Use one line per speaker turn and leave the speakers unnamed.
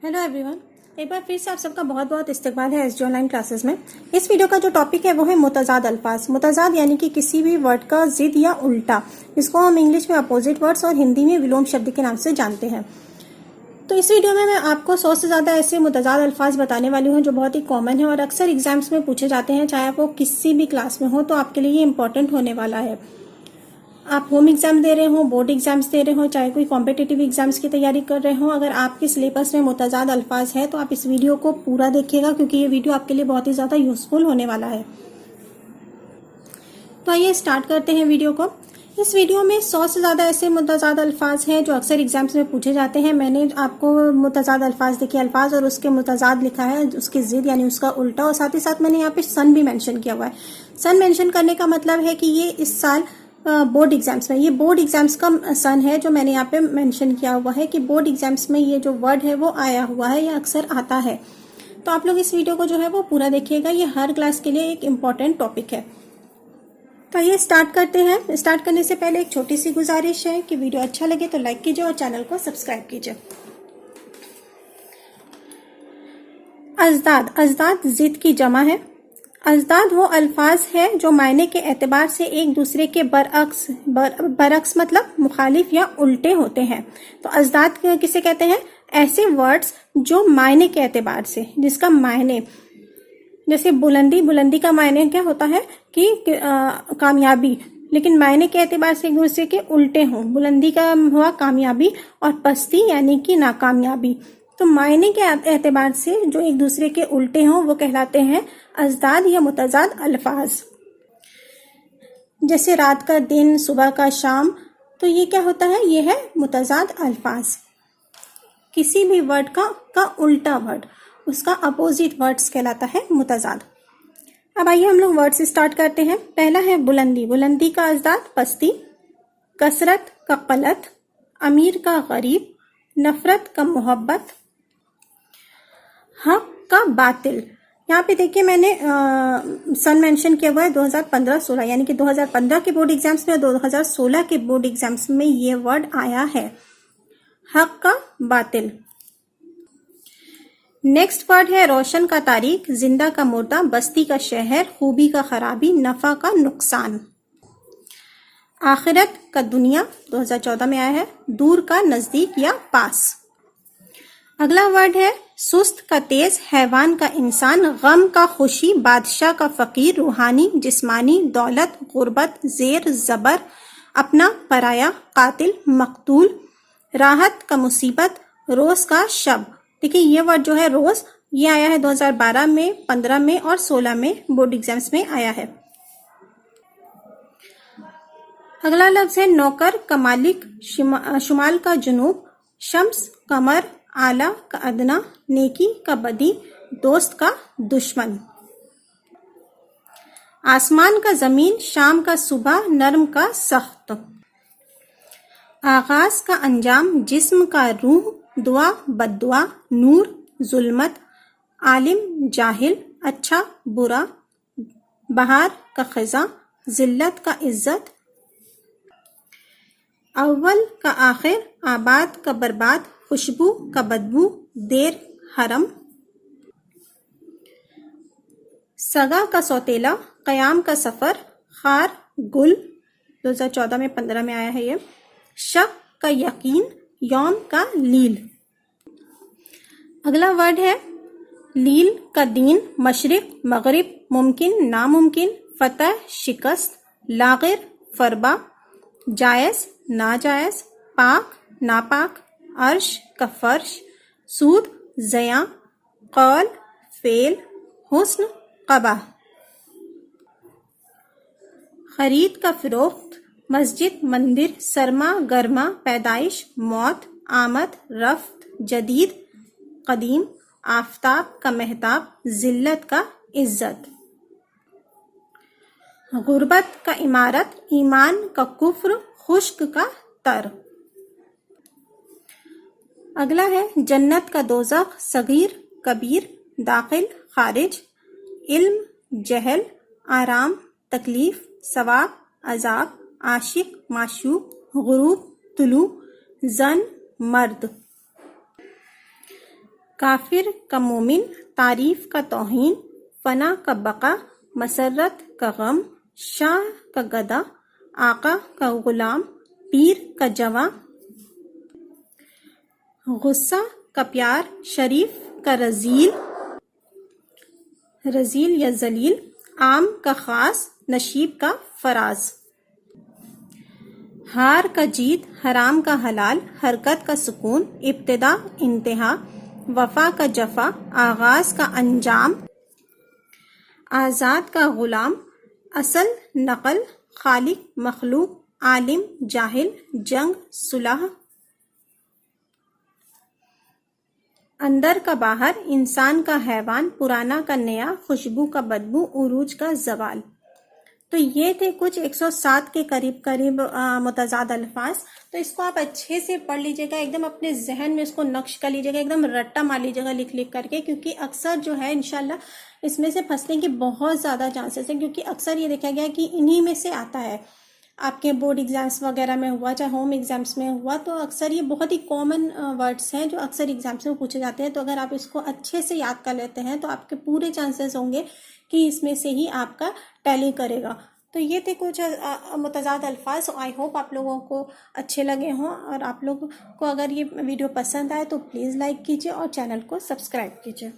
Hello everyone, एक बार फिर से आप सबका बहुत बहुत इस्तकबाल है एसजी ऑनलाइन क्लासेस में। इस वीडियो का जो टॉपिक है वो है मुतजाद अल्फाज। मुतजाद यानी कि किसी भी वर्ड का जिद या उल्टा, इसको हम इंग्लिश में अपोजिट वर्ड्स और हिंदी में विलोम शब्द के नाम से जानते हैं। तो इस वीडियो में मैं आपको 100 से ज़्यादा ऐसे मुतजाद अल्फाज बताने वाली हूँ जो बहुत ही कॉमन है और अक्सर एग्जाम्स में पूछे जाते हैं। चाहे आप वो किसी भी क्लास में हो तो आपके लिए ये इंपॉर्टेंट होने वाला है। आप होम एग्जाम दे रहे हो, बोर्ड एग्जाम्स दे रहे हो, चाहे कोई कॉम्पिटिटिव एग्जाम्स की तैयारी कर रहे हो, अगर आपके सिलेबस में मुतजाद अल्फाज है तो आप इस वीडियो को पूरा देखिएगा क्योंकि ये वीडियो आपके लिए बहुत ही ज़्यादा यूजफुल होने वाला है। तो आइए स्टार्ट करते हैं वीडियो को। इस वीडियो में 100 से ज़्यादा ऐसे मुतजाद अल्फाज हैं जो अक्सर एग्जाम्स में पूछे जाते हैं। मैंने आपको मुतजाद अल्फाज देखे अल्फाज और उसके मुतजाद लिखा है, उसकी जिद यानी उसका उल्टा, और साथ ही साथ मैंने यहाँ पे सन भी मेंशन किया हुआ है। सन मेंशन करने का मतलब है कि ये इस साल बोर्ड एग्जाम्स में, ये बोर्ड एग्जाम्स का सन है जो मैंने यहाँ पे मेंशन किया हुआ है कि बोर्ड एग्जाम्स में ये जो वर्ड है वो आया हुआ है या अक्सर आता है। तो आप लोग इस वीडियो को जो है वो पूरा देखिएगा, ये हर क्लास के लिए एक इम्पॉर्टेंट टॉपिक है। तो ये स्टार्ट करते हैं। स्टार्ट करने से पहले एक छोटी सी गुजारिश है कि वीडियो अच्छा लगे तो लाइक कीजिए और चैनल को सब्सक्राइब कीजिए। अजदाद, अजदाद जिद की जमा है। अजदाद वो अल्फाज है जो मायने के एतबार से एक दूसरे के बरअक्स मतलब मुखालिफ या उल्टे होते हैं। तो अजदाद किसे कहते हैं? ऐसे वर्ड्स जो मायने के एतबार से, जिसका मायने, जैसे बुलंदी, बुलंदी का मायने क्या होता है कि कामयाबी, लेकिन मायने के एतबार से एक दूसरे के उल्टे हों। बुलंदी का हुआ कामयाबी और पस्ती यानी कि नाकामयाबी। तो मायने के एतबार से जो एक दूसरे के उल्टे हों वो कहलाते हैं अजदाद या मुतजाद अल्फाज। जैसे रात का दिन, सुबह का शाम, तो ये क्या होता है? ये है मुतजाद अल्फाज। किसी भी वर्ड का उल्टा वर्ड, उसका अपोजिट वर्ड्स कहलाता है मुतजाद। अब आइए हम लोग वर्ड से स्टार्ट करते हैं। पहला है बुलंदी। बुलंदी का अजदाद पस्ती, कसरत का कलत, अमीर का गरीब, नफरत का मोहब्बत, हक का बातिल। यहाँ पे देखिए मैंने सन मेंशन किया हुआ है 2015-16, यानी कि 2015 के बोर्ड एग्जाम्स में और 2016 के बोर्ड एग्जाम्स में ये वर्ड आया है, हक का बातिल। नेक्स्ट वर्ड है रोशन का तारीख, जिंदा का मोटा, बस्ती का शहर, खूबी का खराबी, नफा का नुकसान। आखिरत का दुनिया 2014 में आया है, दूर का नजदीक या पास। अगला वर्ड है सुस्त का तेज, हैवान का इंसान, गम का खुशी, बादशाह का फकीर, रूहानी, जिस्मानी, दौलत, गुर्बत, जेर, जबर, अपना, पराया, कातिल, मकतूल, राहत का मुसीबत, रोज का शब। देखिए ये वर्ड जो है रोज, ये आया है 2012 में, 15 में और 16 में बोर्ड एग्जाम्स में आया है। अगला लफ्ज है नौकर का मालिक, शुमाल का जुनूब, शम्स कमर, आला का अदना, नेकी का बदी, दोस्त का दुश्मन। आसमान का जमीन, शाम का सुबह, नर्म का सख्त। आगाज का अंजाम, जिस्म का रूह, दुआ बद्दुआ, नूर जुल्मत, आलिम जाहिल, अच्छा बुरा, बहार का खिजा, जिल्लत का इज्जत, अव्वल का आखिर, आबाद का बर्बाद, खुशबू का बदबू, देर हरम, सगा का सौतेला, कयाम का सफर, खार गुल, 2014 में 15 में आया है ये। शक का यकीन, यौम का लील। अगला वर्ड है लील का दीन, मशरिक मगरिब, मुमकिन नामुमकिन, फतह शिकस्त, लागिर फरबा, जायज नाजायज, पाक नापाक, अर्श का फर्श, सूद जया, कौल फेल, हुस्न कबा। खरीद का फिरोख्त, मस्जिद मंदिर, सरमा गर्मा, पैदाइश मौत, आमद रफ्त, जदीद कदीम, आफताब का महताब, जिल्लत का इज्जत। गुर्बत का इमारत, ईमान का कुफ्र, खुश्क का तर। अगला है जन्नत का दोज़ख, सगीर कबीर, दाखिल खारिज, इल्म जहल, आराम तकलीफ, सवाब अजाब, आशिक माशूक, गुरूब तुलू, जन मर्द। کافر کا مومن، تعریف کا توہین، فنا کا بقا، مسرت کا غم، شاہ کا گدا، آقا کا غلام، پیر کا جواں، غصہ کا پیار، شریف کا رذیل یا ذلیل، عام کا خاص، نشیب کا فراز، ہار کا جیت، حرام کا حلال، حرکت کا سکون، ابتدا انتہا، وفا کا جفا، آغاز کا انجام، آزاد کا غلام، اصل نقل، خالق مخلوق، عالم جاہل، جنگ صلح، اندر کا باہر، انسان کا حیوان، پرانا کا نیا، خوشبو کا بدبو، عروج کا زوال۔ تو یہ تھے کچھ 107 کے قریب متضاد الفاظ۔ تو اس کو آپ اچھے سے پڑھ لیجئے گا، ایک دم اپنے ذہن میں اس کو نقش کر لیجئے گا، ایک دم رٹا مار لیجئے گا لکھ کر کے، کیونکہ اکثر جو ہے انشاءاللہ اس میں سے پھنسنے کی بہت زیادہ چانسز ہیں، کیونکہ اکثر یہ دیکھا گیا کہ انہی میں سے آتا ہے۔ آپ کے بورڈ ایگزامس وغیرہ میں ہوا، چاہے ہوم ایگزامس میں ہوا، تو اکثر یہ بہت ہی کامن ورڈز ہیں جو اکثر ایگزامس میں پوچھے جاتے ہیں۔ تو اگر آپ اس کو اچھے سے یاد کر لیتے ہیں تو آپ کے پورے چانسز ہوں گے کہ اس میں سے ہی آپ کا ٹیلی کرے گا۔ تو یہ تھے کچھ متضاد الفاظ۔ آئی ہوپ آپ لوگوں کو اچھے لگے ہوں، اور آپ لوگوں کو اگر یہ ویڈیو پسند آئے تو پلیز لائک کیجئے اور چینل کو سبسکرائب کیجئے۔